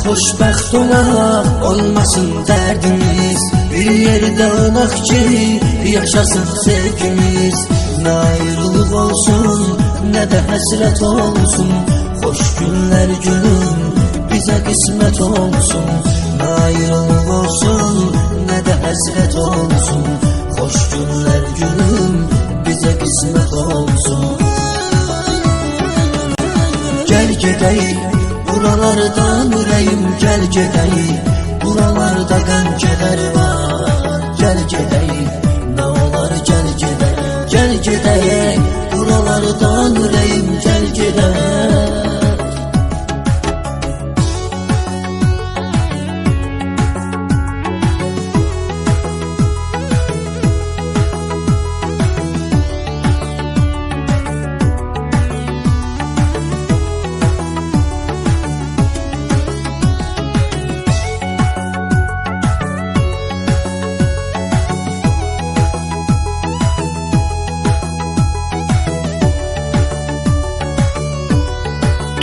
xoşbəxt olaq, olmasın dərdimiz. Bir yerdə olaq ki, yaşasın sevgimiz. Nə ayrılıq olsun, nə də həsrət olsun. Xoş günlər gülüm, bizə qismət olsun. Nə ayrılıq olsun, nə də həsrət olsun. Xoş günlər gülüm, bizə qismət olsun. Gəl gedəyik buralardan ürəyim, gəl gedəyik. Buralarda qəm kədər var. Gəl gedəyik, nə olar gəl gedəyik. Gəl gedəyik buralardan ürəyim, gəl gedəyik.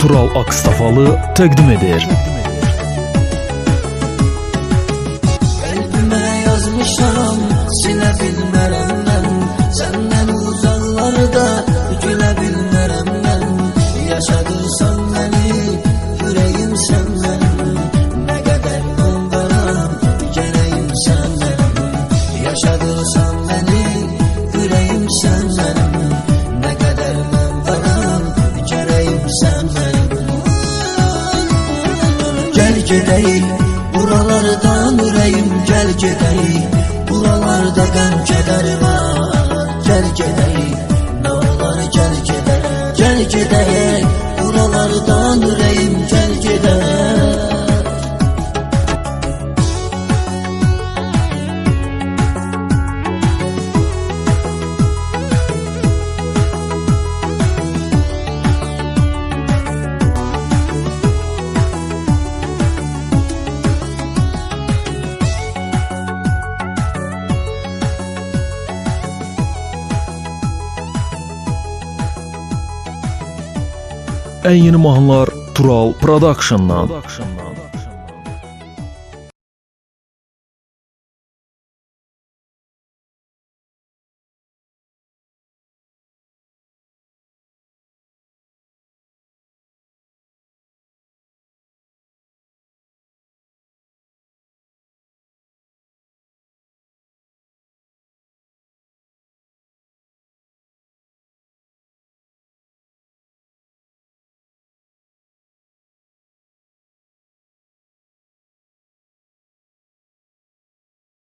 Tural Akstafalı təqdim edir. Qəlbimə yazmışam, silə bilmərəm mən. Səndən uzaqlarda gülə bilmərəm mən. Yaşadırsan məni, ürəyim səndən. Nə qədər mən varam, gərəyim səndən. Yaşadırsan məni, ürəyim səndən. Nə qədər mən varam, gərəyim səndən. Gəl gedəyik buralardan ürəyim, gəl gedəyik. Buralarda qəm kədər var. Gəl gedəyik, nə olar gəl gedəyik. Gəl gedəyik buralardan ürəyim, gəl gedəyik. Ən yeni mahnılar Tural Production'dan.